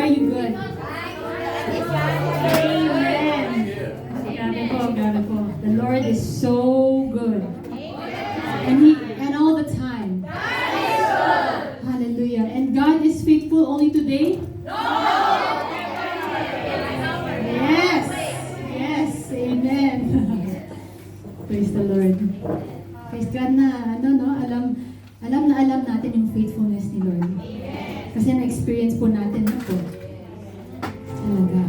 are you good? Amen. Grabe po. The Lord is so good. And all the time. Hallelujah. And God is faithful only today? Yes. Amen. Praise the Lord. Praise God na, alam natin yung faithfulness ni Lord. Kasi na-experience po natin na po. Talaga.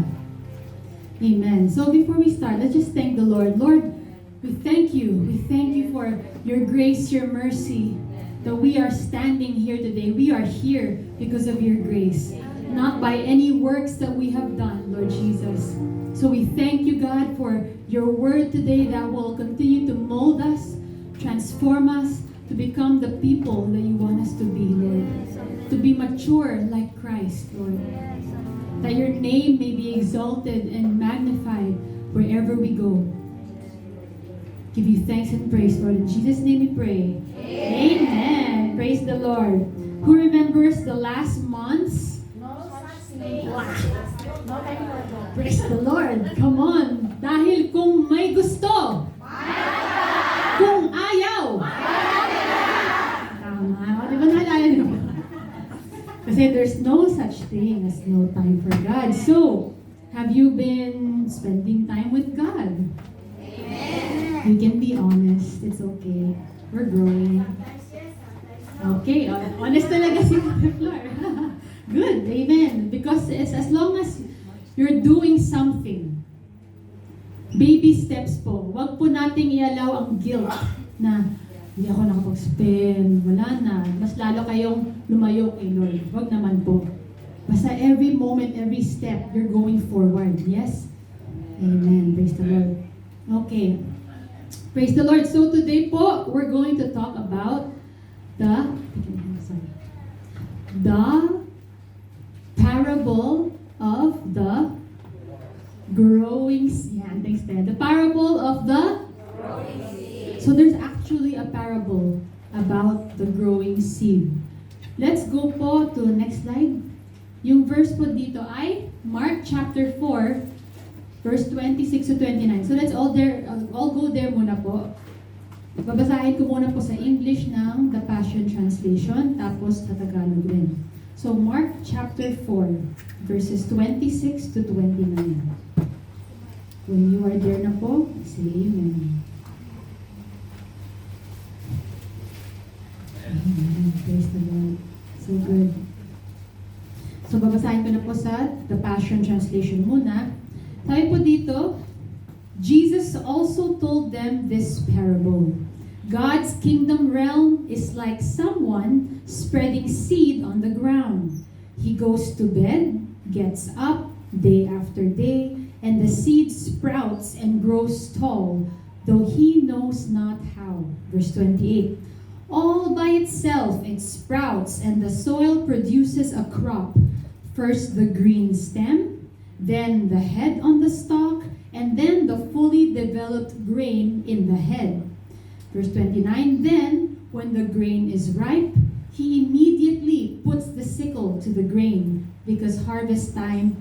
Amen. So before we start, let's just thank the Lord. Lord, we thank you. We thank you for your grace, your mercy, that we are standing here today. We are here because of your grace, not by any works that we have done, Lord Jesus. So we thank you, God, for your word today that will continue to mold us, transform us, to become the people that you want us to be, Lord. To be mature like Christ, Lord. That your name may be exalted and magnified wherever we go. Give you thanks and praise, Lord. In Jesus' name we pray. Amen. Praise the Lord. Who remembers the last months? Wow. Praise the Lord. Come on. Dahil kung may gusto, kung ayaw, tama. Di ba naalala niyo? Kasi there's no such thing as no time for God. So, have you been spending time with God? Amen. You can be honest. It's okay. We're growing. Okay. Honest talaga si Flor. Good. Amen. Because as long as you're doing something, baby steps po. Huwag po nating i-allow ang guilt na hindi ako nakapag-spend, wala na. Mas lalo kayong lumayo kay Lord. Huwag naman po. Basta every moment, every step, you're going forward. Yes? Amen. Praise the Lord. Okay. Praise the Lord. So today po, we're going to talk about the parable of the growing seed. Yeah, thanks, Ted. The parable of the growing seed. So there's actually a parable about the growing seed. Let's go po to next slide. Yung verse po dito ay Mark chapter 4, verse 26 to 29. So let's all go there muna po. Babasahin ko muna po sa English ng The Passion Translation, tapos sa Tagalog rin. So Mark chapter 4, verses 26 to 29. When you are there na po, say amen. Amen. Praise the Lord. So good. So babasahin ko na po sa The Passion Translation muna. Sabi po dito, Jesus also told them this parable. God's kingdom realm is like someone spreading seed on the ground. He goes to bed, gets up day after day, and the seed sprouts and grows tall, though he knows not how. Verse 28. All by itself it sprouts, and the soil produces a crop. First the green stem, then the head on the stalk, and then the fully developed grain in the head. Verse 29, then, when the grain is ripe, he immediately puts the sickle to the grain, because harvest time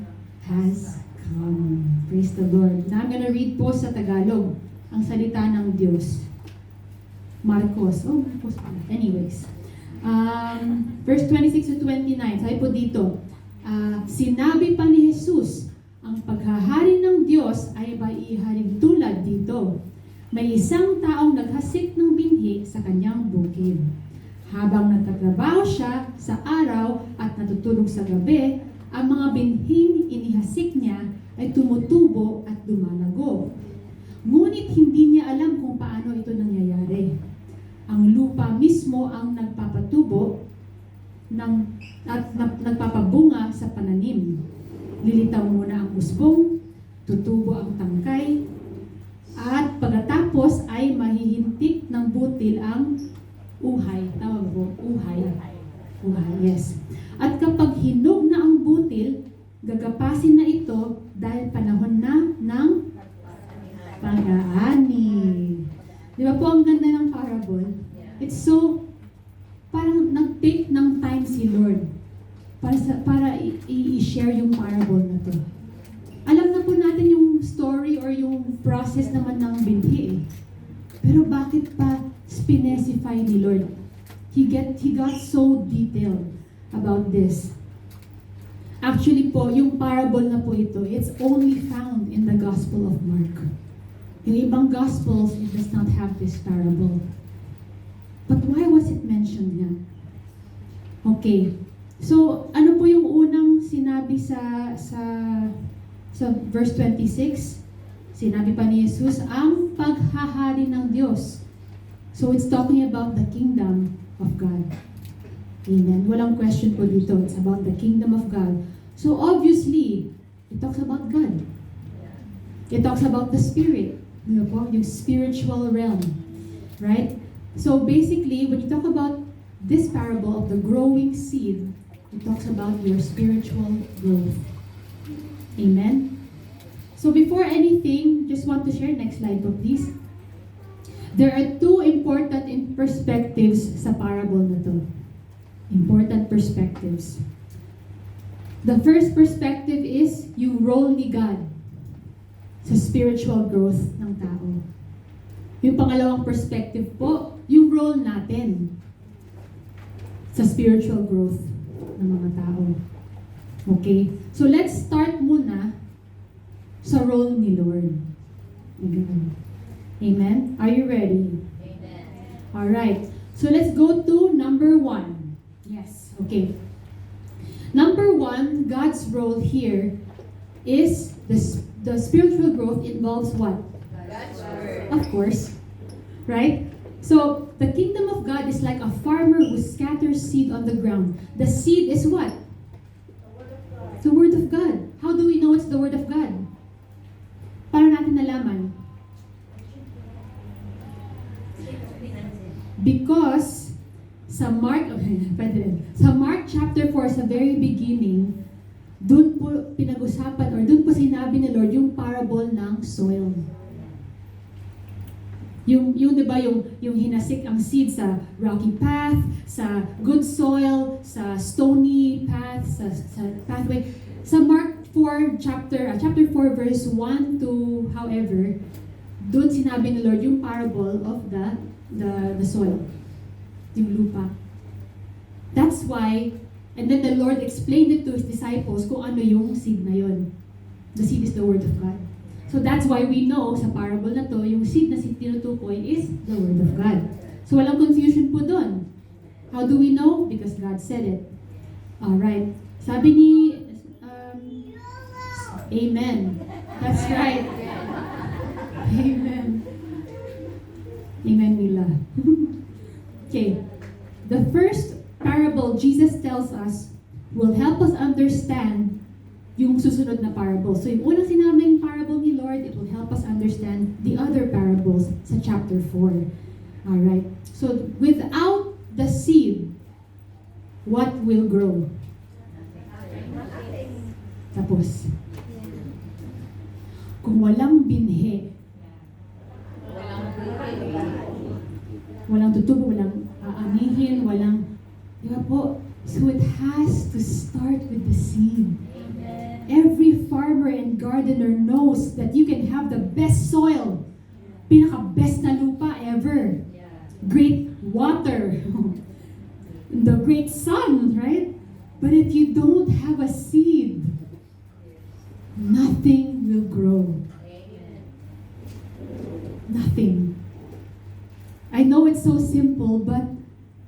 has come. Praise the Lord. Now I'm going to read po sa Tagalog, ang salita ng Diyos. Marcos. Anyways. Verse 26 to 29, sabi po dito, sinabi pa ni Jesus, ang paghahari ng Diyos ay maiharing tulad dito. May isang taong naghasik ng binhi sa kanyang bukid. Habang nagtatrabaho siya sa araw at natutulog sa gabi, ang mga binhing inihasik niya ay tumutubo at lumalago. Ngunit hindi niya alam kung paano ito nangyayari. Ang lupa mismo ang nagpapatubo at nagpapabunga sa pananim. Lilitaw muna ang usbong, tutubo ang tangkay, at pagkatapos ay mahihintik ng butil ang uhay. Tawag po, uhay. Uhay, yes. At kapag hinog na ang butil, gagapasin na ito dahil panahon na ng pag-aani. Di ba po ang ganda ng parable? It's so, parang nag-take ng time si Lord para i-share yung parable na to. Alam na po natin yung story or yung process naman ng binhi eh. Pero bakit pa specify ni Lord? He got so detailed about this. Actually po, yung parable na po ito, it's only found in the Gospel of Mark. Yung ibang Gospels, it does not have this parable. But why was it mentioned nga? Okay. So, ano po yung unang sinabi sa verse 26? Sinabi pa ni Jesus, ang paghahari ng Diyos. So, it's talking about the kingdom of God. Amen. Walang question po dito. It's about the kingdom of God. So, obviously, it talks about God. It talks about the Spirit. Ano po? Yung spiritual realm. Right? So, basically, when you talk about this parable of the growing seed, it talks about your spiritual growth. Amen? So before anything, just want to share, next slide po please. There are two important perspectives sa parable na to. Important perspectives. The first perspective is yung role ni God sa spiritual growth ng tao. Yung pangalawang perspective po, yung role natin sa spiritual growth ng mga tao. Okay? So let's start muna sa role ni Lord. Amen. Amen? Are you ready? Amen. Alright. So let's go to number 1. Yes. Okay. Number 1, God's role here is the spiritual growth involves what? God's word. Of course. Right? So, the kingdom of God is like a farmer who scatters seed on the ground. The seed is what? The word of God. How do we know it's the word of God? Paano natin nalaman? Because sa Mark chapter 4, sa very beginning, dun po pinag-usapan or dun po sinabi ni Lord yung parable ng soil. Yung 'di ba yung hinasik ang seed sa rocky path, sa good soil, sa stony path, sa pathway. Sa Mark 4 chapter 4 verse 1 to however, doon sinabi ni Lord yung parable of the soil, yung lupa. That's why, and then the Lord explained it to His disciples kung ano yung seed na yun. The seed is the word of God. So that's why we know sa parable na to, yung seed na tinutukoy is the word of God. So walang confusion po doon. How do we know? Because God said it. Alright. Sabi ni, Amen. That's right. Amen. Amen, Mila. Okay. The first parable Jesus tells us will help us understand yung susunod na parable. So yung unang sinabing parable ni Lord, it will help us understand the other parables sa chapter 4. Alright. So without the seed, what will grow? Tapos. Kung walang binhi, walang tutubo, walang aanihin, walang, di ba po? So it has to start with the seed. Every farmer and gardener knows that you can have the best soil, pinaka-best na lupa ever, great water, the great sun, right? But if you don't have a seed, nothing will grow. Nothing. I know it's so simple, but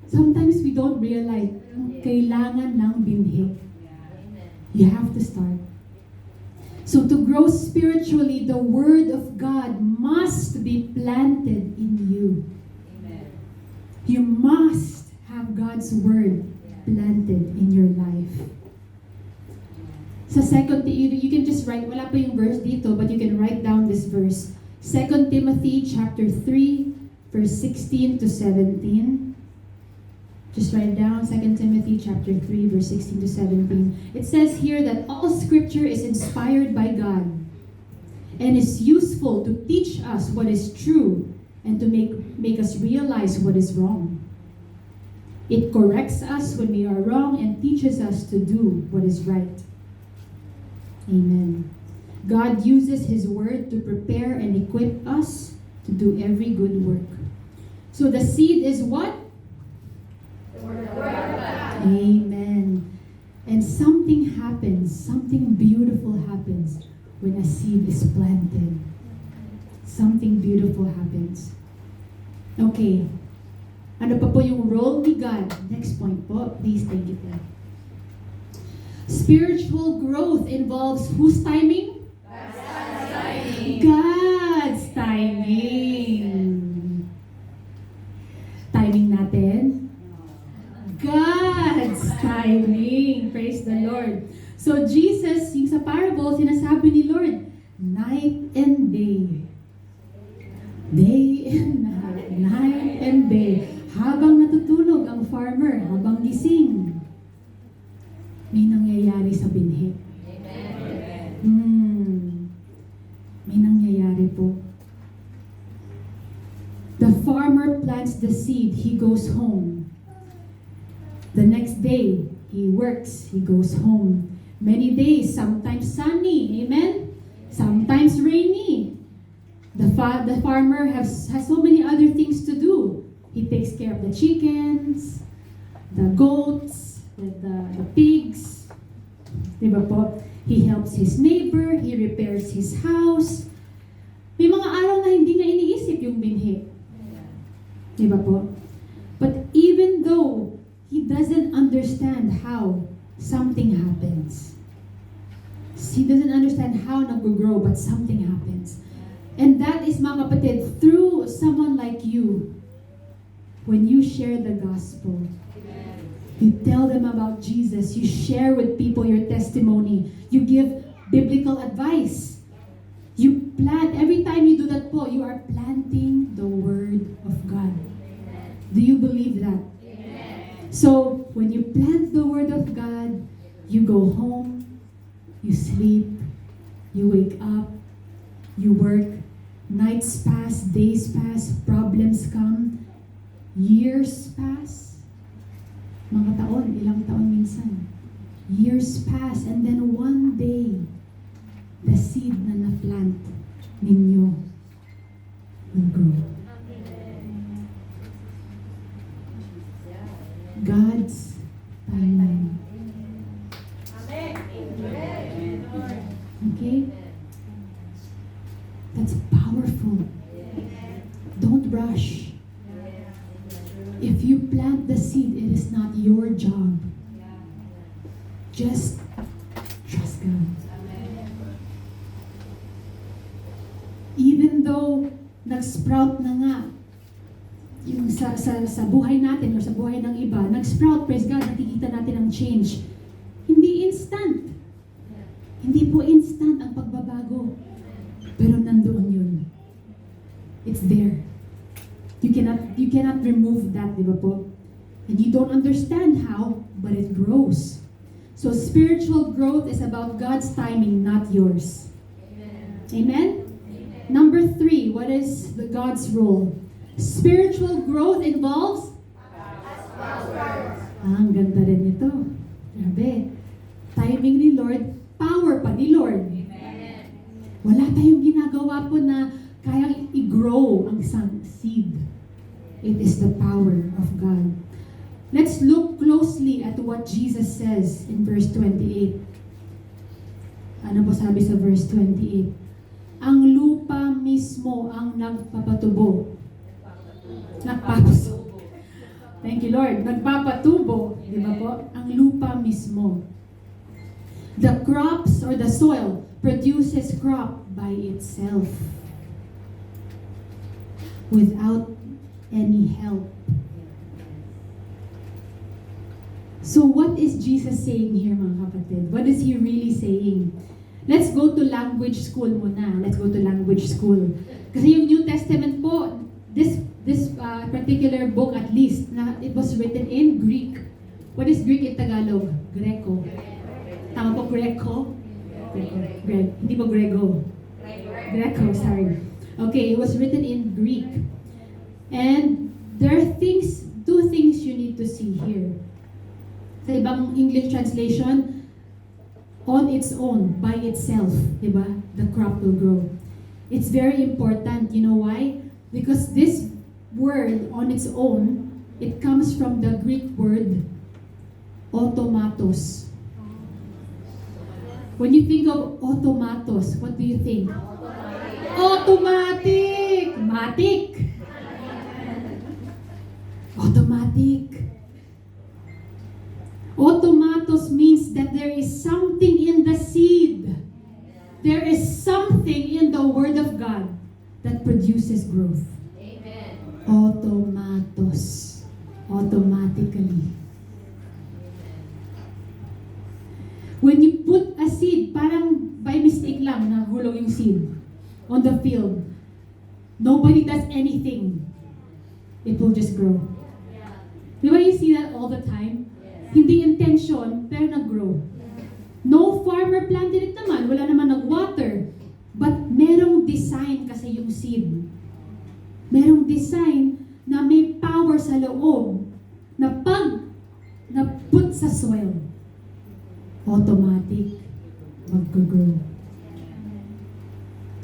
sometimes we don't realize kailangan ng binhi. You have to start. So to grow spiritually, the Word of God must be planted in you. Amen. You must have God's Word planted in your life. Sa 2 you can just write, wala pa yung verse dito, but you can write down this verse. 2 Timothy chapter 3, verse 16 to 17. Just write down 2 Timothy chapter 3, verse 16 to 17. It says here that all scripture is inspired by God and is useful to teach us what is true and to make us realize what is wrong. It corrects us when we are wrong and teaches us to do what is right. Amen. God uses His Word to prepare and equip us to do every good work. So the seed is what? Amen. And something happens, something beautiful happens when a seed is planted. Something beautiful happens. Okay. Ano pa po yung role ni God? Next point po. Please take it down. Spiritual growth involves whose timing? God's timing. Timing natin? God's timing. Praise the Lord. So Jesus, yung sa parable, sinasabi ni Lord, night and day. Day and night. Night and day. Habang natutulog ang farmer, habang gising, may nangyayari sa binhi. May nangyayari po. The farmer plants the seed, he goes home. The next day, he works, he goes home. Many days, sometimes sunny, amen? Sometimes rainy. The farmer has so many other things to do. He takes care of the chickens, the goats, the pigs. Diba po? He helps his neighbor, he repairs his house. May mga araw na hindi niya iniisip yung binhi. Diba po? But even though he doesn't understand how something happens, he doesn't understand how nag-grow, but something happens. And that is, mga kapatid, through someone like you. When you share the gospel, you tell them about Jesus, you share with people your testimony, you give biblical advice, you plant, every time you do that po, you are planting the Word of God. Do you believe that? So, when you plant the Word of God, you go home, you sleep, you wake up, you work, nights pass, days pass, problems come, years pass, mga taon, ilang taon minsan. Years pass, and then one day, the seed na na-plant ninyo will grow. God's timing. Okay? That's powerful. Don't rush. If you plant the seed, it is not your job. Just trust God. Even though nag-sprout na nga yung sa buhay natin or sa buhay ng iba, nag-sprout, praise God, nakikita natin ang change. Hindi instant. Hindi po instant ang pagbabago. Pero nandoon yun. It's there. You cannot remove that, di ba po? And you don't understand how, but it grows. So spiritual growth is about God's timing, not yours. Amen? Number 3, what is God's role? Spiritual growth involves? Ang ganda rin nito. Grabe. Timing ni Lord, power pa ni Lord. Wala tayong ginagawa po na kayang i-grow ang isang seed. It is the power of God. Let's look closely at what Jesus says in verse 28. Ano po sabi sa verse 28? Ang lupa mismo ang nagpapatubo. Thank you, Lord. Nagpapatubo. Di ba po? Ang lupa mismo. The crops or the soil produces crop by itself. Without any help. So what is Jesus saying here, mga kapatid? What is He really saying? Let's go to language school muna. Let's go to language school. Kasi yung New Testament po, this particular book at least, it was written in Greek. What is Greek in Tagalog? Greco. Tama po, Greco? Greg. Hindi po Grego. Greco, sorry. Okay, it was written in Greek. And there are two things you need to see here. Sa ibang English translation, on its own, by itself, diba? The crop will grow. It's very important. You know why? Because this word on its own, it comes from the Greek word automatos. When you think of automatos, what do you think? Automatic! Matic! Automatic. Automatos means that there is something in the seed. There is something in the Word of God that produces growth. Amen. Automatos. Automatically. When you put a seed, parang by mistake lang, nahulog yung seed on the field. Nobody does anything. It will just grow. Di ba you see that all the time? Hindi intention, pero nag-grow. No farmer planted it naman. Wala naman nag-water. But merong design kasi yung seed. Merong design na may power sa loob na pag na-put sa soil, automatic mag-grow.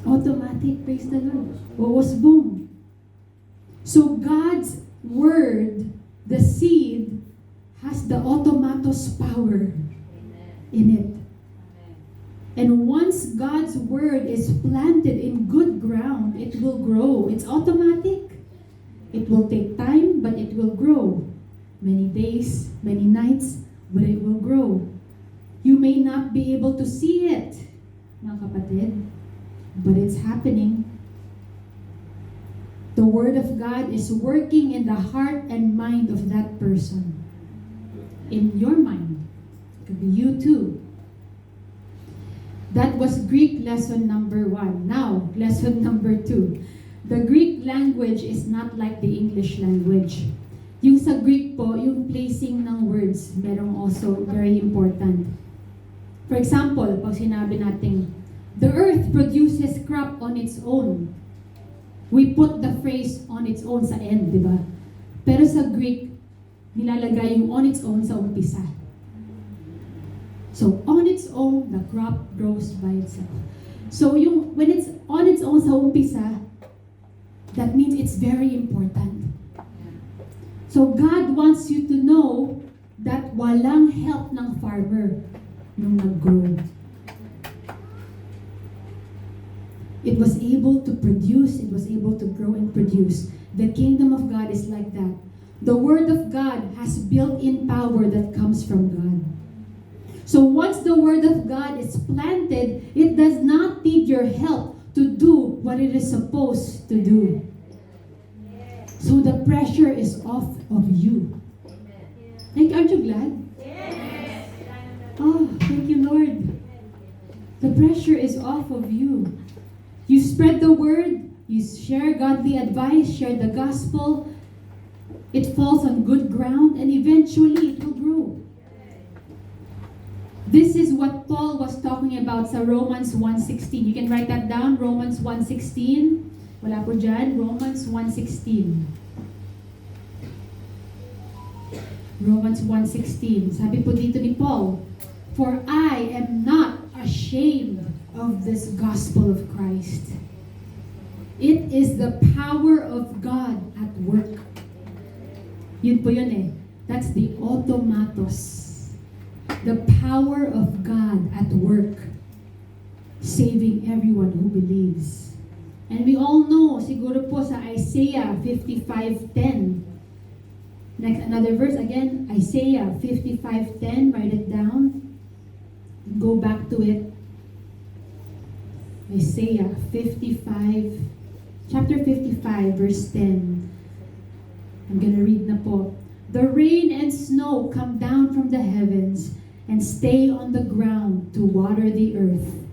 Automatic, praise the Lord. Was boom. So God's word, the seed, has the automatos power in it. And once God's word is planted in good ground, it will grow. It's automatic. It will take time, but it will grow. Many days, many nights, but it will grow. You may not be able to see it, mga kapatid, but it's happening. The Word of God is working in the heart and mind of that person. In your mind. It could be you too. That was Greek lesson number 1. Now, lesson number 2. The Greek language is not like the English language. Yung sa Greek po, yung placing ng words, merong also very important. For example, pag sinabi natin, the earth produces crop on its own. We put the phrase on its own sa end, di ba? Pero sa Greek, nilalagay yung on its own sa umpisa. So, on its own, the crop grows by itself. So, when it's on its own sa umpisa, that means it's very important. So, God wants you to know that walang help ng farmer nung nag-grow. It was able to produce, it was able to grow and produce. The kingdom of God is like that. The Word of God has built-in power that comes from God. So once the Word of God is planted, it does not need your help to do what it is supposed to do. So the pressure is off of you. Aren't you glad? Oh, thank you, Lord. The pressure is off of you. You spread the word, you share godly advice, share the gospel. It falls on good ground and eventually it will grow. This is what Paul was talking about sa Romans 1:16. You can write that down, Romans 1:16. Wala po dyan, Romans 1:16. Romans 1:16. Sabi po dito ni Paul, for I am not ashamed of this gospel of Christ. It is the power of God at work. Yun po yun eh. That's the automatos. The power of God at work. Saving everyone who believes. And we all know, siguro po sa Isaiah 55:10. Next, another verse again, Isaiah 55:10. Write it down. Go back to it. Isaiah 55, chapter 55, verse 10. I'm gonna read na po. The rain and snow come down from the heavens and stay on the ground to water the earth.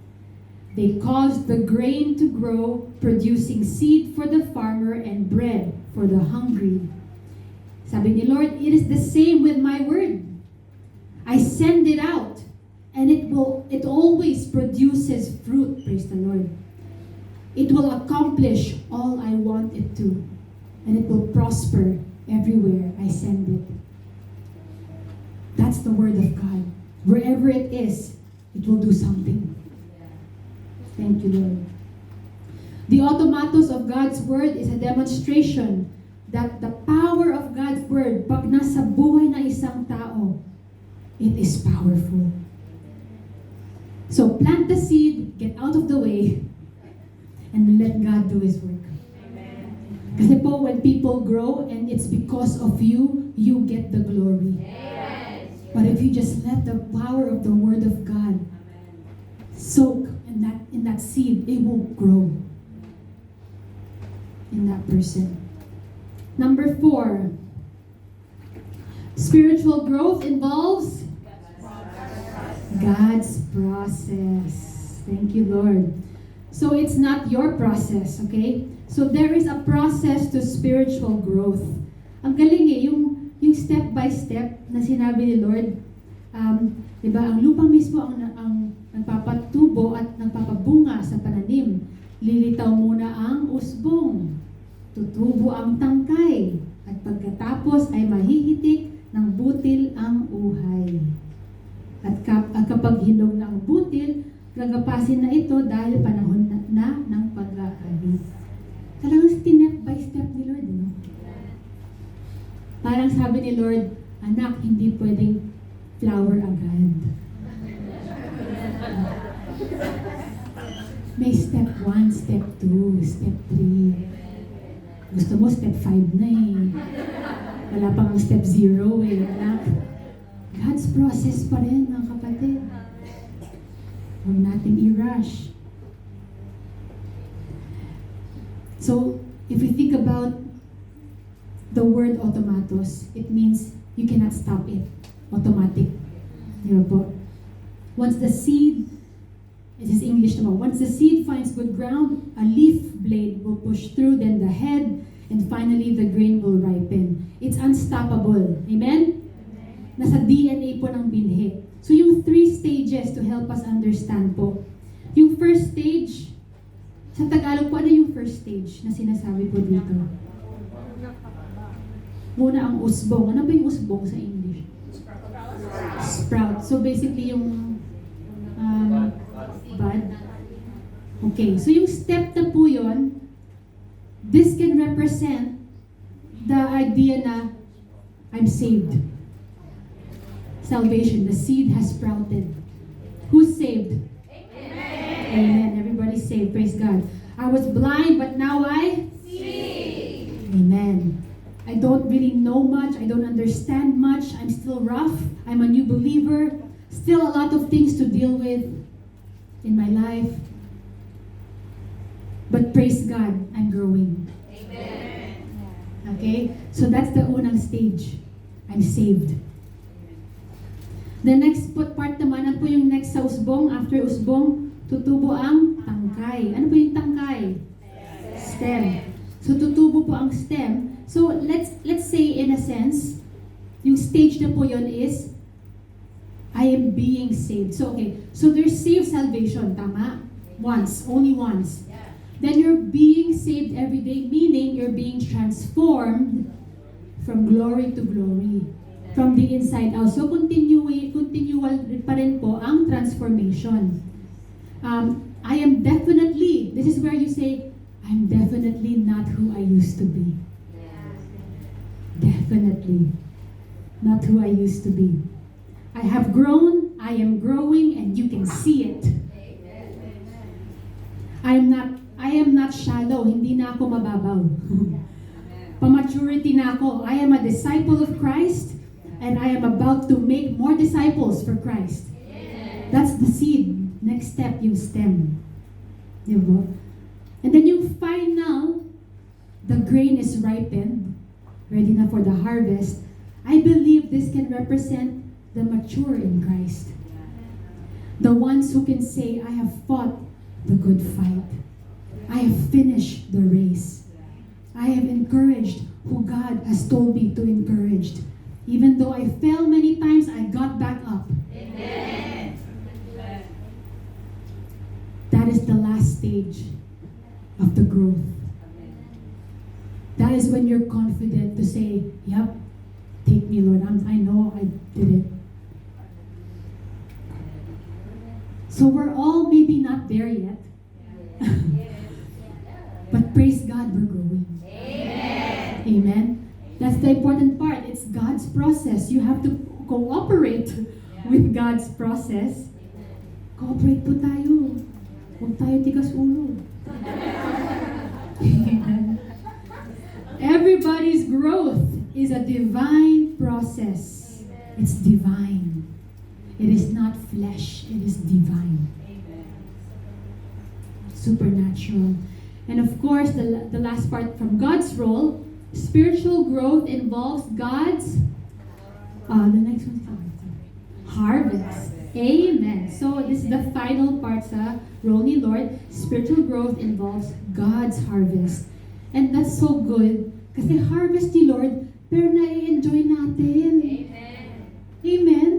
They cause the grain to grow, producing seed for the farmer and bread for the hungry. Sabi ni Lord, it is the same with my word. I send it out. And it always produces fruit, praise the Lord. It will accomplish all I want it to. And it will prosper everywhere I send it. That's the word of God. Wherever it is, it will do something. Thank you, Lord. The automatos of God's Word is a demonstration that the power of God's Word, pag nasa buhay na isang tao, it is powerful. So plant the seed, get out of the way, and let God do His work. Kasi po, when people grow and it's because of you, you get the glory. But if you just let the power of the Word of God soak in that seed, it will grow in that person. Number 4, spiritual growth involves God's process. Thank you, Lord. So it's not your process, okay? So there is a process to spiritual growth. Ang galing yung step by step na sinabi ni Lord. Diba, ang lupa mismo ang nagpapatubo at nagpapabunga sa pananim. Lilitaw muna ang usbong. Tutubo ang tangkay. At pagkatapos ay mahihitik ng butil ang uhay. At kapag hinog na ang butil, gagapasin na ito dahil panahon na ng pag-aalis. Talagang step by step ni Lord, no? Parang sabi ni Lord, anak, hindi pwedeng flower agad. May step 1, step 2, step 3. Gusto mo step 5 na eh. Wala pang step 0 eh, anak. God's process pa rin, mga kapatid. Huwag natin i-rush. So, if we think about the word automatos, it means you cannot stop it. Automatic. Diba po? Once the seed, it is English naman, once the seed finds good ground, a leaf blade will push through, then the head, and finally the grain will ripen. It's unstoppable. Amen? Nasa DNA po ng binhi. So yung 3 stages to help us understand po. Yung first stage, sa Tagalog po, ano yung first stage na sinasabi po dito? Muna ang usbong. Ano ba yung usbong sa English? Sprout. So basically yung bud. Okay. So yung step na po yun, this can represent the idea na I'm saved. Salvation. The seed has sprouted. Who's saved? Amen. Everybody's saved. Praise God. I was blind, but now I see. Amen. I don't really know much. I don't understand much. I'm still rough. I'm a new believer. Still a lot of things to deal with in my life. But praise God, I'm growing. Amen. Okay? So that's the unang stage. I'm saved. The next part naman, ano po yung next sa usbong? After usbong, tutubo ang tangkay. Ano po yung tangkay? Stem. So tutubo po ang stem. So let's say in a sense, yung stage na po yun is, I am being saved. So okay, so there's saved salvation, tama? Once, only once. Then you're being saved every day, meaning you're being transformed from glory to glory. From the inside out. So continual pa rin po ang transformation. I am definitely, this is where you say, I'm definitely not who I used to be. Definitely not who I used to be. I have grown, I am growing, and you can see it. I am not shallow, hindi na ako mababaw. Pamaturity na ako. I am a disciple of Christ, and I am about to make more disciples for Christ. That's the seed. Next step, yung stem. Diba? And then yung final, the grain is ripened, ready na for the harvest. I believe this can represent the mature in Christ. The ones who can say, I have fought the good fight. I have finished the race. I have encouraged who God has told me to encourage. Even though I fell many times, I got back up. Amen. That is the last stage of the growth. That is when you're confident to say, yep, take me, Lord. I know I did it. So we're all maybe not there yet. But praise God, we're growing. Amen. Amen. That's the important part. It's God's process. You have to cooperate with God's process. Cooperate po tayo. Huwag tayo tigas ulo. Amen. Everybody's growth is a divine process. It's divine. It is not flesh. It is divine. Supernatural. And of course, the last part from God's role, spiritual growth involves God's, the next one, harvest. Amen. So this is the final part sa role ni Lord. Spiritual growth involves God's harvest. And that's so good. Kasi harvest ni Lord, pero na-enjoy natin. Amen. Amen.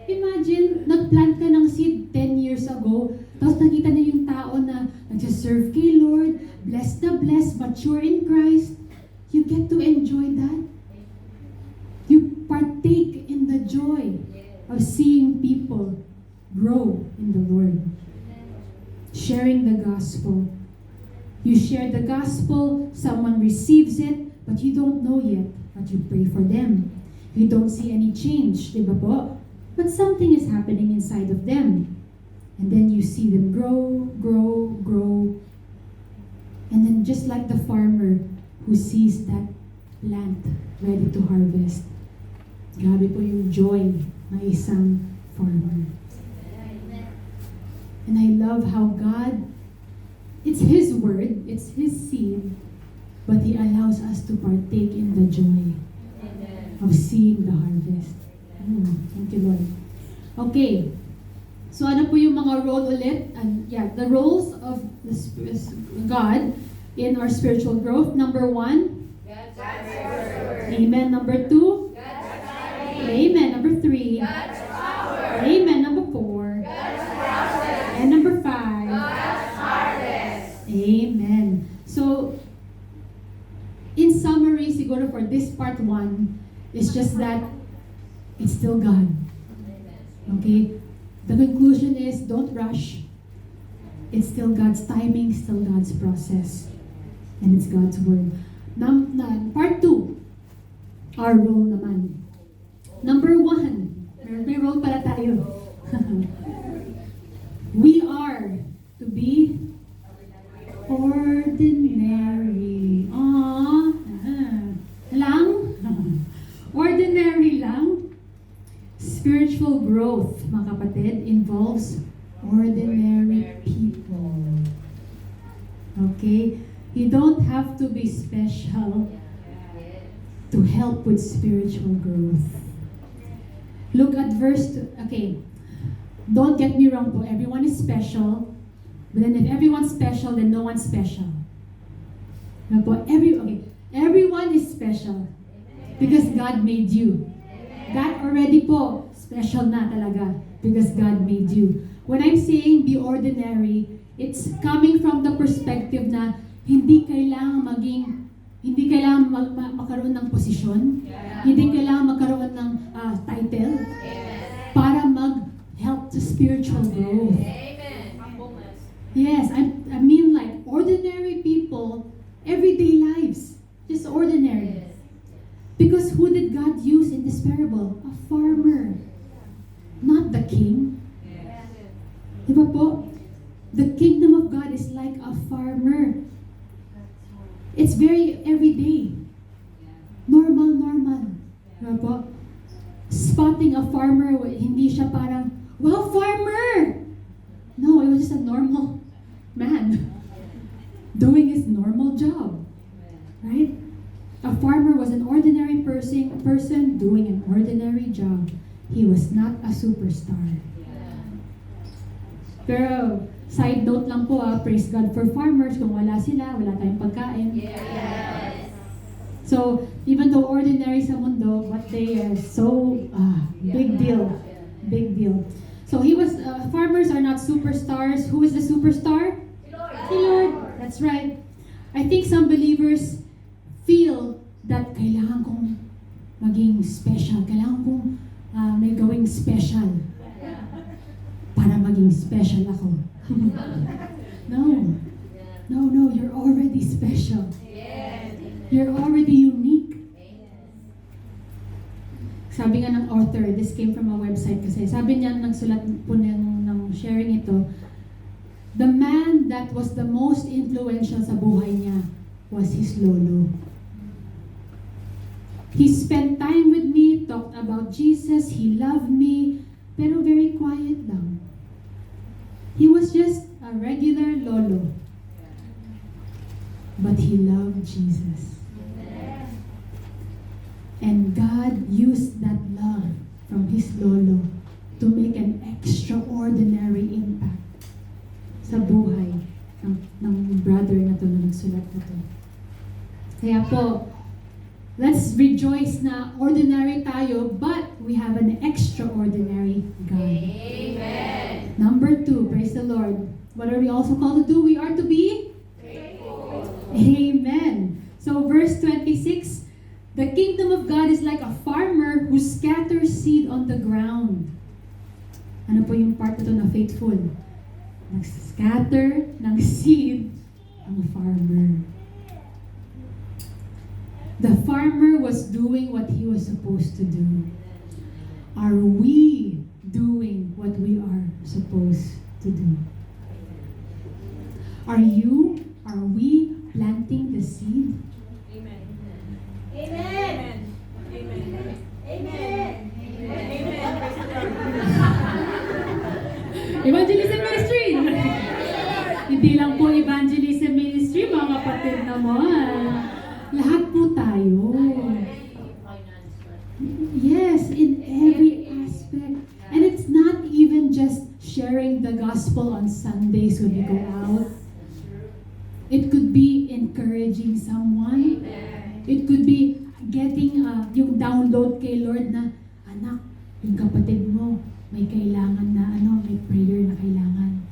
Imagine, nag-plant ka ng seed 10 years ago, tapos nakita na yung tao na nag-serve kay Lord, blessed na blessed, mature in Christ. You get to enjoy that. You partake in the joy of seeing people grow in the Lord. Sharing the gospel. You share the gospel, someone receives it, but you don't know yet, but you pray for them. You don't see any change, di ba po? But something is happening inside of them. And then you see them grow, grow, grow. And then just like the farmer who sees that plant ready to harvest, grabe po yung joy ng isang farmer. And I love how God, it's His word, it's His seed, but He allows us to partake in the joy of seeing the harvest. Thank you, Lord. Okay. So ano po yung mga role ulit? The roles of God in our spiritual growth. Number 1. God's word. Amen. Number 2. God's timing. Amen. Number 3. God's power. Amen. Number 4. God's process. And number 5. God's harvest. Amen. So, in summary, siguro for this part 1, it's just that it's still God. Okay? The conclusion is, don't rush. It's still God's timing, still God's process. And it's God's word. Part 2, our role naman. Number 1, may role pala tayo. We are to be ordinary. Lang? Ordinary lang. Spiritual growth, mga kapatid, involves ordinary people. Okay? You don't have to be special to help with spiritual growth. Look at verse 2. Okay. Don't get me wrong po. Everyone is special. But then if everyone's special, then no one's special. Ano po? Everyone is special. Because God made you. God already po, special na talaga. Because God made you. When I'm saying be ordinary, it's coming from the perspective na hindi kailangan magkaroon ng posisyon. Hindi kailangan magkaroon ng title para mag-help to spiritual growth. Amen. Humbleness. Yes, I mean like ordinary people, everyday lives, just ordinary. Because who did God use in this parable? A farmer, not the king. Diba po? The kingdom of God is like a farmer. It's very everyday. Normal. Diba po? Spotting a farmer, hindi siya parang, wow, farmer! No, it was just a normal man doing his normal job. Right? A farmer was an ordinary person doing an ordinary job. He was not a superstar. Pero, side note lang po praise God for farmers. Kung wala sila, wala tayong pagkain. Yes. So, even though ordinary sa mundo, but they are so, big deal. Big deal. So, farmers are not superstars. Who is the superstar? The Lord. That's right. I think some believers feel that kailangan kong maging special. Kailangan kong may gawing special para maging special ako. No. No, you're already special. You're already unique. Sabi nga ng author, this came from a website kasi, sabi niya, nagsulat po ng sharing ito, the man that was the most influential sa buhay niya was his lolo. He spent time with me, talked about Jesus, he loved me, pero very quiet lang. He was just a regular lolo. But he loved Jesus. And God used that love from his lolo to make an extraordinary impact sa buhay ng brother na to na nagsulat na to. Kaya po, let's rejoice na ordinary tayo, but we have an extraordinary God. Amen. Number 2, praise the Lord. What are we also called to do? We are to be Faithful. Amen. So verse 26, the kingdom of God is like a farmer who scatters seed on the ground. Ano po yung part ito na faithful? Nag-scatter ng seed ang farmer. The farmer was doing what he was supposed to do. Are we doing what we are supposed to do? Are we planting the seed? Amen. Amen. Amen. Amen. Evangelism ministry! Hindi lang po evangelism ministry, mga kapatid naman. Lahat po tayo. Yes, in every aspect. And it's not even just sharing the gospel on Sundays when we go out. It could be encouraging someone. It could be getting yung download kay Lord na, anak, yung kapatid mo, may kailangan na may prayer na kailangan.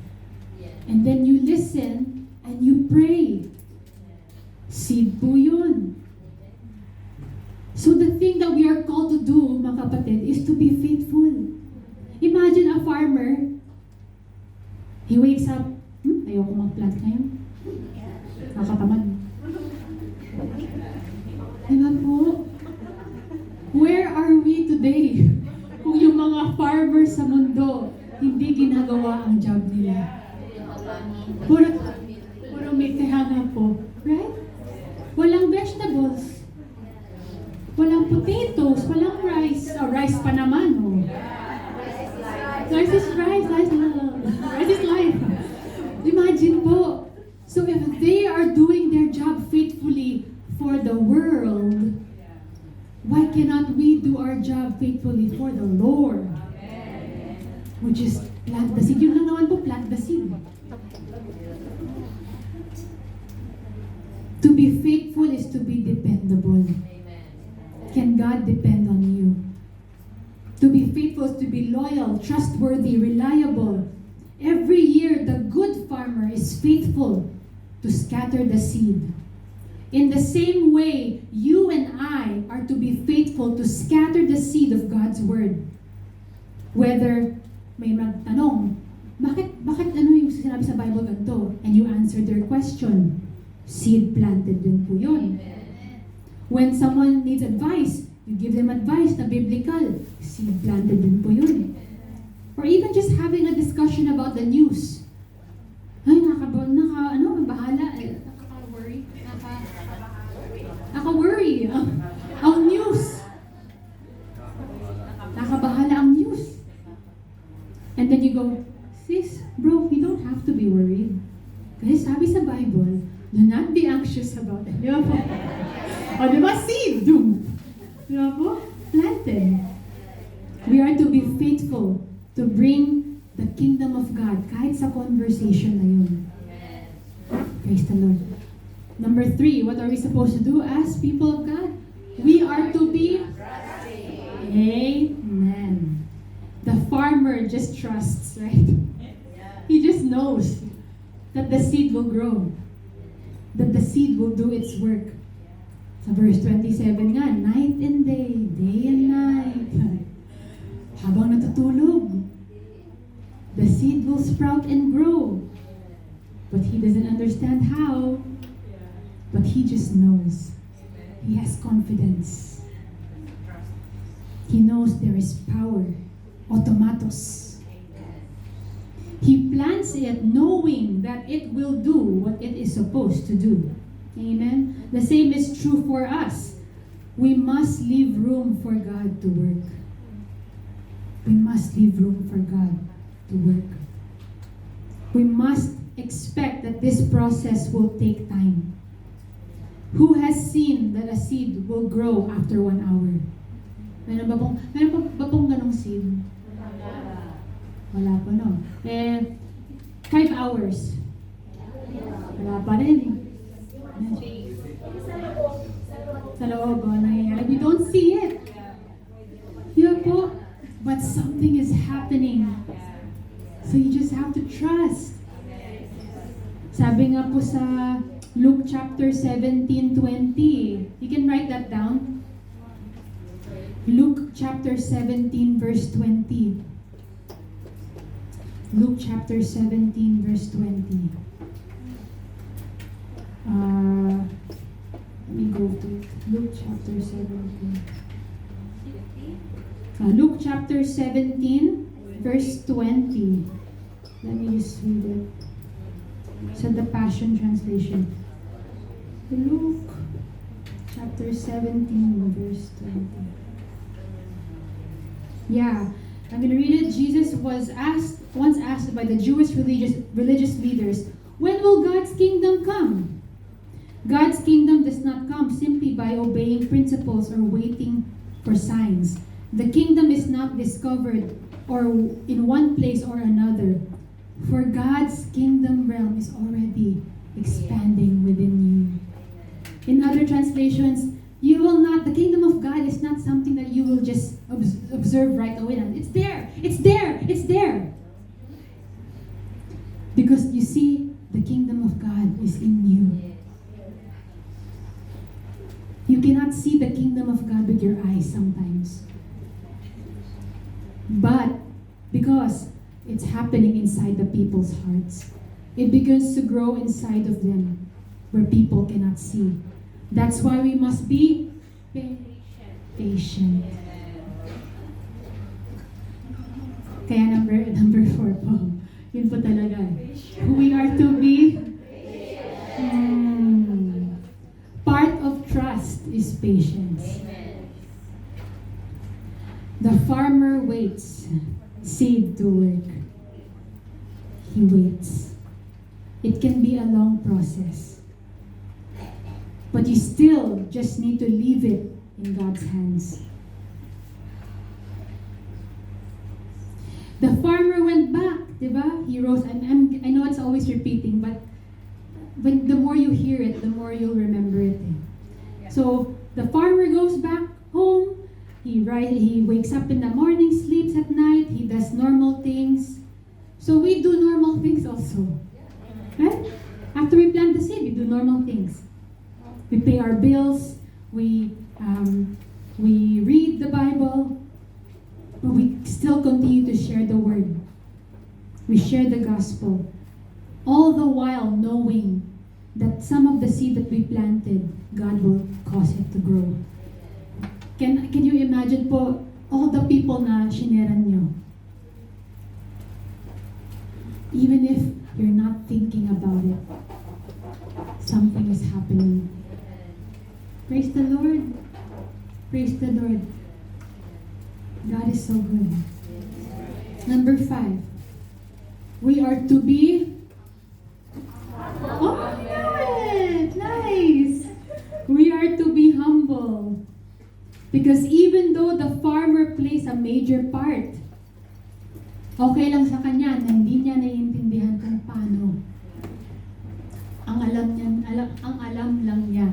And then you listen and you pray. Seed po yun. So the thing that we are called to do, mga kapatid, is to be faithful. Imagine a farmer, he wakes up, ayoko mag-plant ngayon. Nakatamad. Diba po? Where are we today? Kung yung mga farmers sa mundo, hindi ginagawa ang job nila. Puro may kaya po. Right? Walang vegetables. Walang potatoes. Walang rice. Rice pa naman. Oh. Rice is rice. Rice is life. Imagine po. So if they are doing their job faithfully for the world, why cannot we do our job faithfully for the Lord? Which is plant the seed. Yun lang naman po, plant the seed. To be faithful is to be dependable. Can God depend on you? To be faithful is to be loyal, trustworthy, reliable. Every year, the good farmer is faithful to scatter the seed. In the same way, you and I are to be faithful to scatter the seed of God's Word. Whether may magtanong, bakit ano yung sinabi sa Bible ganito? And you answer their question. Seed planted din po yun. When someone needs advice, you give them advice na biblical. Seed planted din po yun. Or even just having a discussion about the news. Ay, bahala. Naka-worry. Ang news. Nakabahala ang news. And then you go, sis, bro, you don't have to be worried. Kasi sabi sa Bible, do not be anxious about it. Di ba po? O di ba, seed, doom. Di ba po? Planted. We are to be faithful to bring the kingdom of God kahit sa conversation na yun. Praise the Lord. Number 3, what are we supposed to do as people of God? We are to be Amen. The farmer just trusts, right? He just knows that the seed will grow. That the seed will do its work. Sa verse 27 nga, night and day and night. Habang natutulog, the seed will sprout and grow. But he doesn't understand how. But he just knows. He has confidence. He knows there is power. Automatos. He plants it knowing that it will do what it is supposed to do. Amen? The same is true for us. We must leave room for God to work. We must leave room for God to work. We must expect that this process will take time. Who has seen that a seed will grow after 1 hour? Meron ba pong ganong seed? Wala pa, no? 5 hours. Wala pa rin. Sa loob, nangyayari. We don't see it. Yun po. But something is happening. So you just have to trust. Sabi nga po sa Luke chapter 17:20. You can write that down. Luke chapter 17 verse 20. Luke chapter 17 verse 20. Let me go to it. Luke chapter 17. Luke chapter 17 verse 20. Let me just read it. So the Passion Translation. Luke chapter 17 verse 20. Yeah, I'm going to read it. Jesus was once asked by the Jewish religious leaders, when will God's kingdom come? God's kingdom does not come simply by obeying principles or waiting for signs. The kingdom is not discovered or in one place or another. For God's kingdom realm is already expanding within you. In other translations, the kingdom of God is not something that you will just observe right away. It's there, it's there, it's there. Because you see, the kingdom of God is in you. You cannot see the kingdom of God with your eyes sometimes. But because it's happening inside the people's hearts, it begins to grow inside of them where people cannot see. That's why we must be patient. Kaya number 4 po. Yun po talaga. We are to be part of trust is patience. The farmer waits seed to work. He waits. It can be a long process. But you still just need to leave it in God's hands. The farmer went back, diba? He rose, and I know it's always repeating, but the more you hear it, the more you'll remember it. So the farmer goes back home. He wakes up in the morning, sleeps at night. He does normal things. So we do normal things also, right? After we plant the seed, we do normal things. We pay our bills. We read the Bible, but we still continue to share the word. We share the gospel, all the while knowing that some of the seed that we planted, God will cause it to grow. Can you imagine po all the people na shineran nyo? Even if you're not thinking about it, something is happening. Praise the Lord. Praise the Lord. God is so good. Number 5. We are to be... Oh, nice! We are to be humble. Because even though the farmer plays a major part, okay lang sa kanya na hindi niya naiintindihan kung paano. Ang alam lang niya,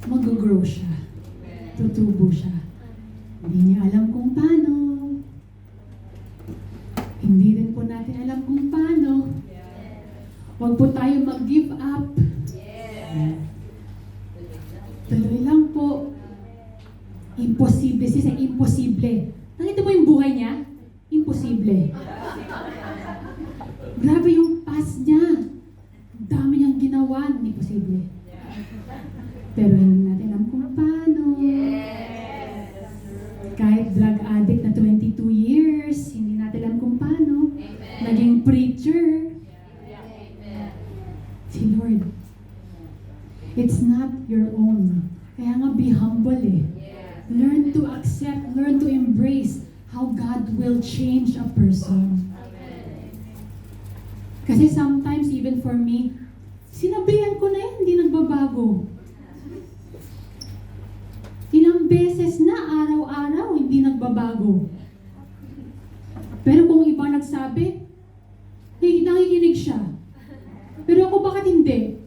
mag-grow siya. Tutubo siya. Hindi niya alam kung paano. Hindi rin po natin alam kung paano. Huwag po tayo mag-give up. Tuloy lang po. Imposible. Siya imposible. Nakita mo yung buhay niya? Imposible. ginawa, hindi posible. Pero hindi natin alam kung paano. Kahit drug addict na 22 years, hindi natin alam kung paano. Naging preacher. Si Lord. It's not your own. Kaya nga be humble eh. Learn to accept, learn to embrace how God will change a person. Kasi sometimes, even for me, sinabihan ko na yan, hindi nagbabago. Ilang beses na, araw-araw, hindi nagbabago. Pero kung iba nagsabi, nakikinig siya. Pero ako bakit hindi?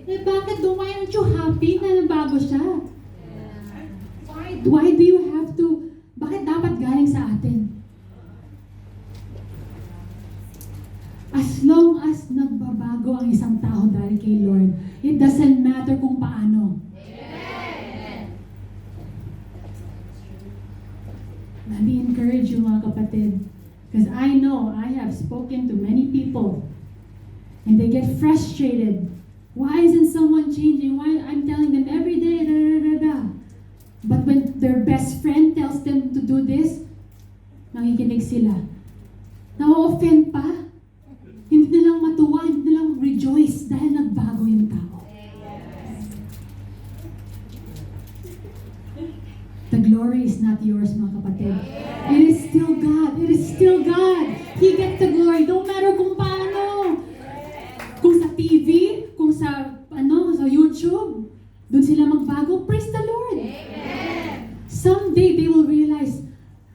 Bakit why aren't you happy na nabago siya? Why do you have to, bakit dapat galing sa atin? As long as nagbabago ang isang tao dahil kay Lord, it doesn't matter kung paano. Let me encourage you mga kapatid. Because I know, I have spoken to many people and they get frustrated. Why isn't someone changing? Why I'm telling them every day, da, da, da, da. But when their best friend tells them to do this, nakikinig sila. Na-offend pa. Hindi na lang matuwa, hindi na lang rejoice dahil nagbago yung tao. The glory is not yours, mga kapatid. It is still God. It is still God. He gets the glory. No matter kung paano. Kung sa TV, kung sa, sa YouTube, doon sila magbago, praise the Lord. Someday, they will realize,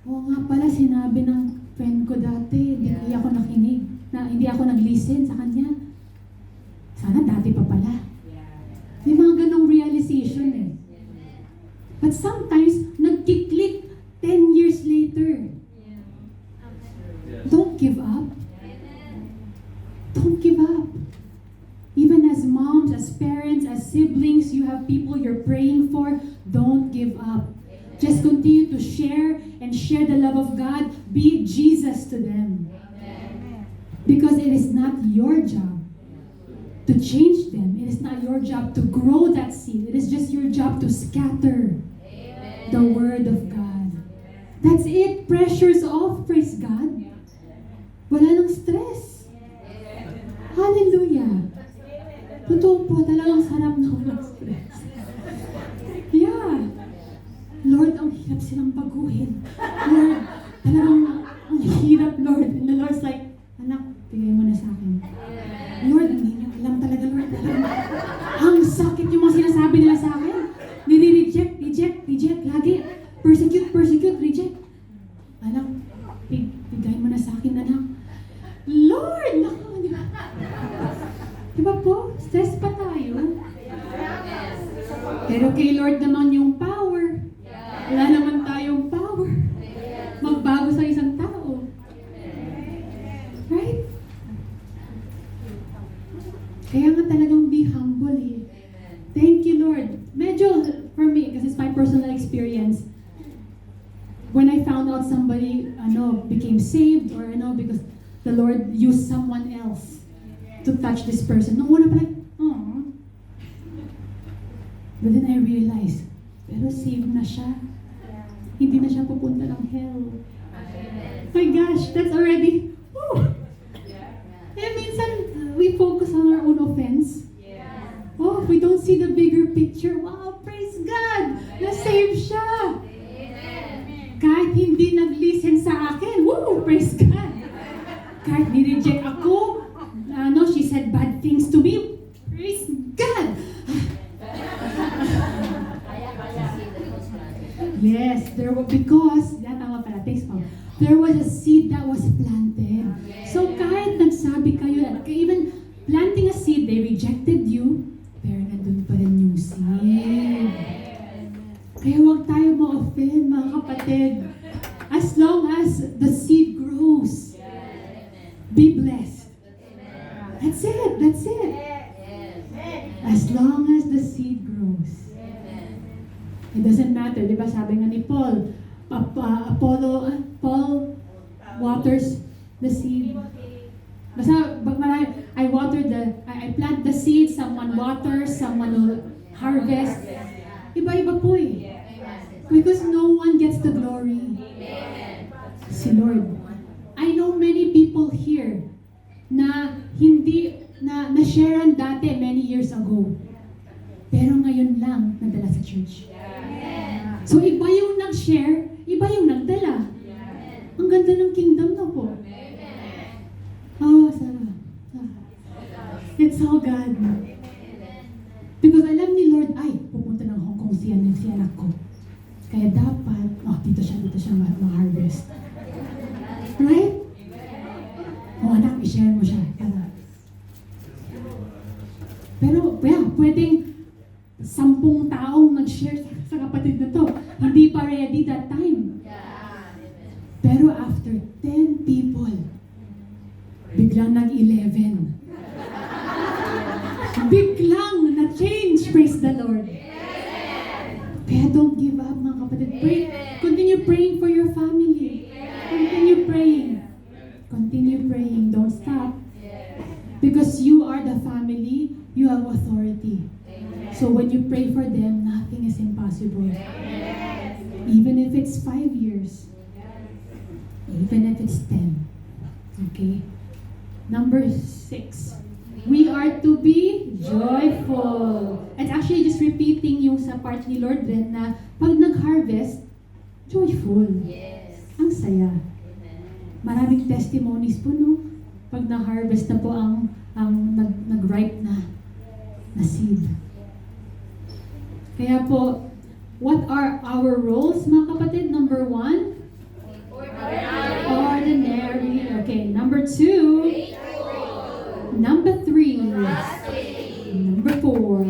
nga pala, sinabi ng friend ko dati, hindi ako nakinig, hindi ako nag-listen sa kanya. Sana dati pa pala. May mga ganong realization eh. But sometimes, nagkiklik 10 years later. Don't give up. Don't give up. Even as moms, as parents, as siblings, you have people you're praying for, don't give up. Just continue to share and share the love of God. Be Jesus to them. Because it is not your job to change them. It is not your job to grow that seed. It is just your job to scatter the word of God. That's it. Pressure's off. Praise God. Wala nang stress. Hallelujah. Totoo po, talagang sarap na walang stress. Yeah. Lord, ang hirap silang baguhin. Lord, talagang ang hirap, Lord. And the Lord's like, anak, bigay mo na sa akin. Lord, hindi niyo alam talaga, Lord. Ang sakit yung mga sinasabi nila sa akin. Nire-reject, reject, lagi. Persecute, reject. Anak, bigay mo na sa akin, anak. Lord, naku, di ba? Diba po? Stress pa tayo. Pero kay Lord naman yung power. Wala naman tayong power. Magbago sa isang tao. Right? Kaya nga talagang be humble eh. Thank you, Lord. Medyo, for me, because it's my personal experience, when I found out somebody, became saved, or, because the Lord used someone else to touch this person. Nung una pa like, aww. But then I realized, pero saved na siya. Hindi na siya pupunta ng hell. My gosh, that's already, woo! Eh, minsan, we focus on our own offense. Oh, we don't see the bigger picture. Wow, praise God! Na-save siya! Kahit hindi nag-listen sa akin, woo, praise God! Kahit ni-reject ako, she said bad things to me, praise God! Yes, because, tama pala, thanks Paul. There was a seed that was planted. So kahit nagsabi kayo, even planting a seed, they rejected you, pero nandun pa rin yung seed. Kaya huwag tayo ma-offend, mga kapatid. As long as the seed grows, be blessed. That's it. As long as the seed grows. It doesn't matter, di ba? Sabi nga ni Paul, Paul waters the seed. Basta, I plant the seed, water, someone will harvest. Iba-iba po eh. Because no one gets the glory. Si Lord. I know many people here na hindi, na-sharean dati many years ago. Pero ngayon lang nadala sa church. So iba yung nag-share, iba yung nagdala. Ang ganda ng kingdom na po. Oh, sarap. It's all God. Because alam ni Lord, ay, pupunta ng Hong Kong si anak ko. Kaya dapat, dito siya ma-harvest. Right? Anak, i-share mo siya. Pero, pwedeng 10 taong nag-share sa kapatid na to. Hindi pa ready that time. Pero after 10 people, biglang nag-11. Biglang na-change, praise the Lord. Kaya don't give up, mga kapatid. Pray. Continue praying for your family. Continue praying. Continue praying. Don't stop. Because you are the family, you have authority. So when you pray for them, nothing is impossible. Even if it's 5 years. Even if it's 10. Okay? Number 6. We are to be joyful. It's actually just repeating yung sa part ni Lord din na pag nag-harvest, joyful. Ang saya. Maraming testimonies po, no? Pag na-harvest na po ang nag-ripe na seed. Kaya po, what are our roles, mga kapatid? Number 1, ordinary. Okay, number 2, number 3, number 4,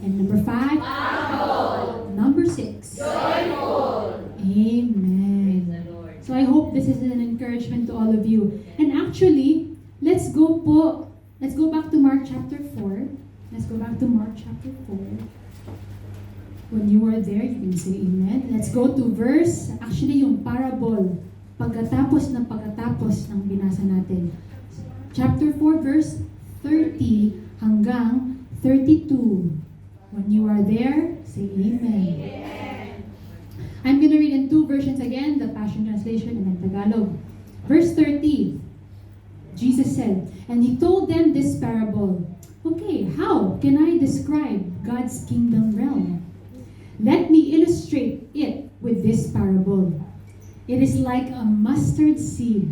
and number 5, number 6. Amen. So I hope this is an encouragement to all of you. And actually, let's go back to Mark chapter 4. Let's go back to Mark chapter 4. When you are there, you can say amen. Let's go to actually yung parable, pagkatapos ng binasa natin. Chapter 4, verse 30 hanggang 32. When you are there, say amen. I'm going to read in 2 versions again, the Passion Translation and then Tagalog. Verse 30, Jesus said, and he told them this parable. Okay, how can I describe God's kingdom realm? Let me illustrate it with this parable. It is like a mustard seed,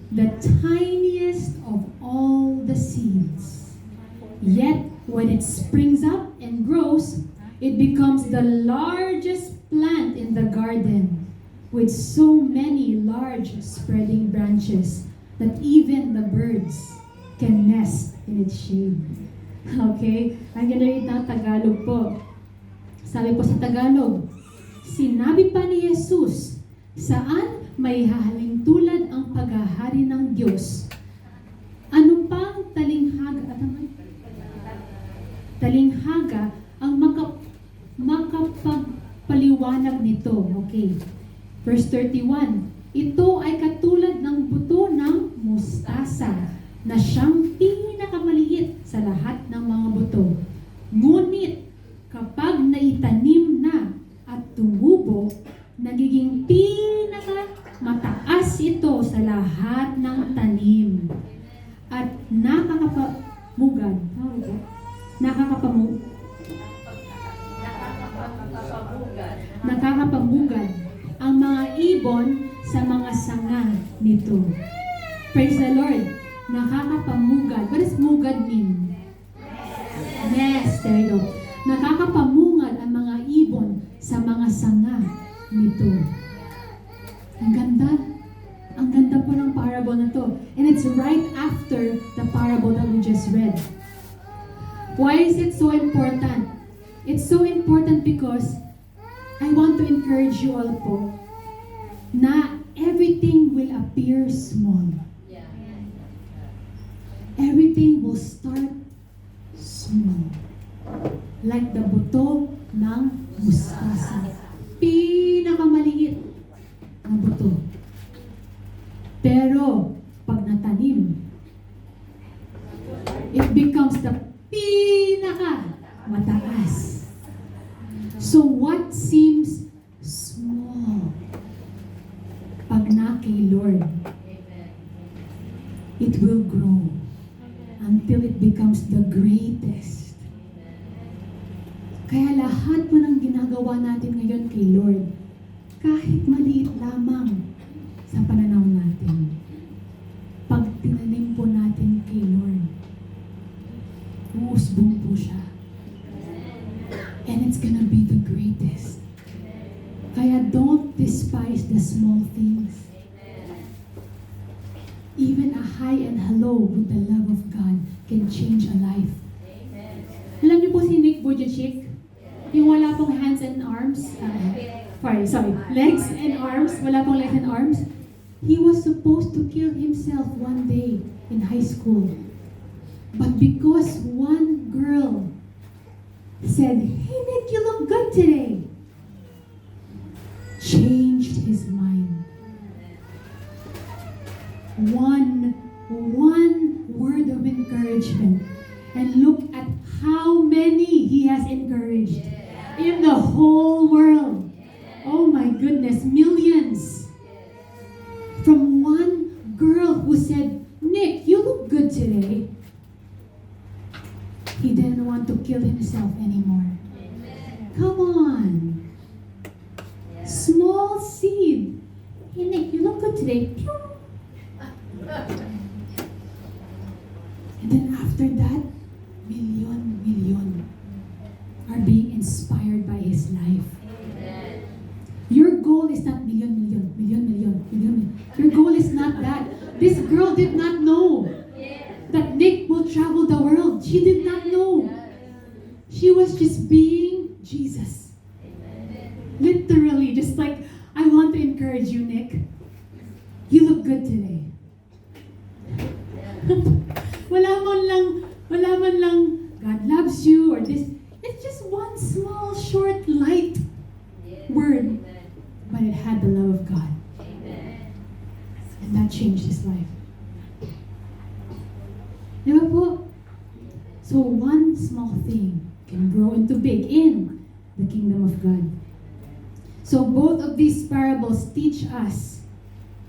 the tiniest of all the seeds. Yet, when it springs up and grows, it becomes the largest plant in the garden, with so many large spreading branches that even the birds can nest in its shade. Okay? I'm gonna read now Tagalog po. Sabi po sa Tagalog, sinabi pa ni Jesus, saan may hahaling tulad ang paghahari ng Diyos? Ano pang talinghaga ang makapagpaliwanag nito? Okay. Verse 31, ito ay katulad ng buto ng mustasa na siyang pinakamaliit sa lahat ng mga buto. Ngunit kapag naitanim na at tumubo, nagiging pinakamataas ito sa lahat ng tanim. At nakakapamugad ang mga ibon sa mga sanga nito. Praise the Lord. Nakakapamugad. What does mugad mean? Yes, there you go. Nakakapamungad ang mga ibon sa mga sanga nito. Ang ganda. Ang ganda po ng parable na to. And it's right after the parable that we just read. Why is it so important? It's so important because I want to encourage you all po na everything will appear small. Everything will start small. Like the buto ng mustasa. Pinakamaliit na buto. Pero, pag natanim, it becomes the mataas. So what seems small, pag na kay Lord, it will grow until it becomes the greatest. Kaya lahat po ng ginagawa natin ngayon kay Lord, kahit maliit lamang sa pananaw natin, pag tinanim po natin kay Lord, uusbong po siya. And it's gonna be the greatest. Kaya don't despise the small things. Even a hi and hello with the love of God can change a life. Alam niyo po si Nick Vujicic? Yung wala pong hands and arms, legs and arms, wala pong legs and arms. He was supposed to kill himself one day in high school. But because one girl said, "Hey Nick, you look good today," changed his mind. One word of encouragement. And look at how many he has encouraged in the whole world. Oh my goodness, millions. From one girl who said, "Nick, you look good today." He didn't want to kill himself anymore. Come on. Small seed. Hey Nick, you look good today. Pew. And then after that, million are being inspired by his life. Your goal is not million. Your goal is not that. This girl did not know that Nick will travel the world. She did not know. She was just being Jesus. Literally, just like, I want to encourage you, Nick. You look good today. Wala man lang, God loves you, or this. It's just one small, short, light word. But it had the love of God. And that changed his life. Diba po? So one small thing can grow into big in the kingdom of God. So both of these parables teach us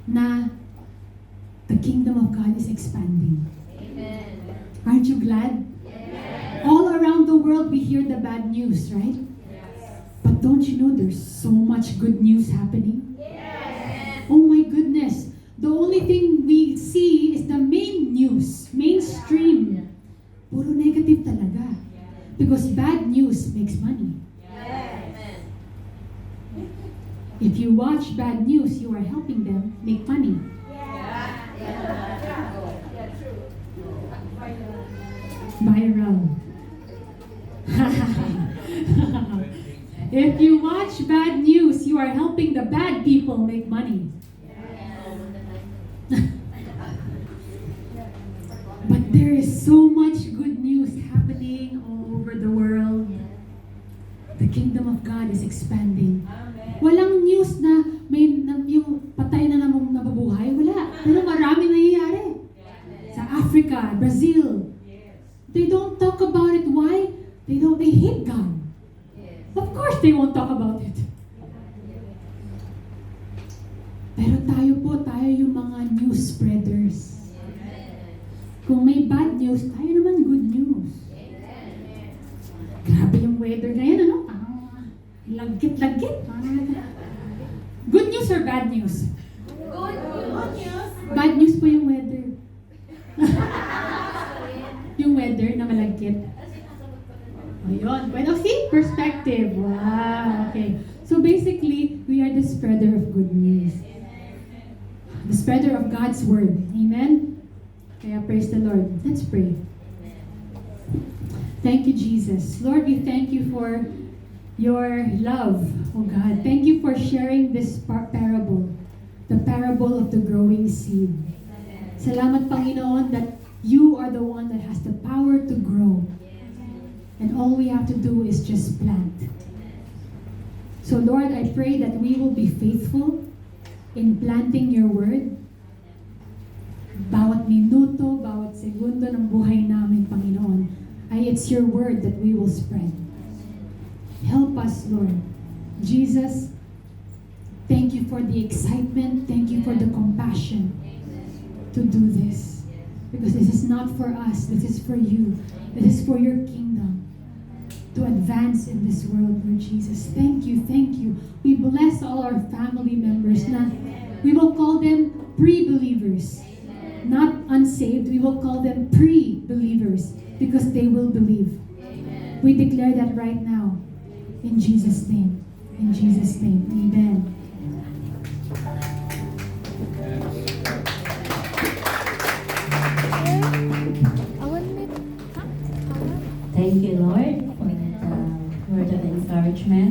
na the kingdom of God is expanding. Aren't you glad? All around the world we hear the bad news, right? But don't you know there's so much good news happening? Oh my goodness. The only thing we see is the main news, mainstream. Puro negative talaga. Because bad news makes money. If you watch bad news, you are helping them make money. Viral. If you watch bad news, you are helping the bad people make money. But there is so much good news happening all over the world. The kingdom of God is expanding. Walang news na yung patay na namang nababuhay. Wala. Pero maraming nangyayari. Sa Africa, Brazil. They don't talk about it. Why? They hate God. Of course they won't talk about it. Pero tayo yung mga news spreaders. Kung may bad news, tayo naman good news. Grabe yung weather ngayon, ano? Lagkit. Good news or bad news? Good news. Bad news po yung weather. Yung weather na malagkit. Ayun. Well, see? Perspective. Wow. Okay. So basically, we are the spreader of good news. The spreader of God's word. Amen? Kaya praise the Lord. Let's pray. Thank you, Jesus. Lord, we thank you for your love, oh God. Thank you for sharing this parable, the parable of the growing seed. Salamat, Panginoon, that you are the one that has the power to grow. And all we have to do is just plant. So Lord, I pray that we will be faithful in planting your word. Bawat minuto, bawat segundo ng buhay namin, Panginoon, ay it's your word that we will spread. Help us, Lord. Jesus, thank you for the excitement. Thank you for the compassion to do this. Because this is not for us. This is for you. This is for your kingdom to advance in this world, Lord Jesus. Thank you, thank you. We bless all our family members. We will call them pre-believers. Not unsaved. We will call them pre-believers because they will believe. We declare that right now. In Jesus' name. In Jesus' name. Amen. Thank you, Lord, for the word of encouragement.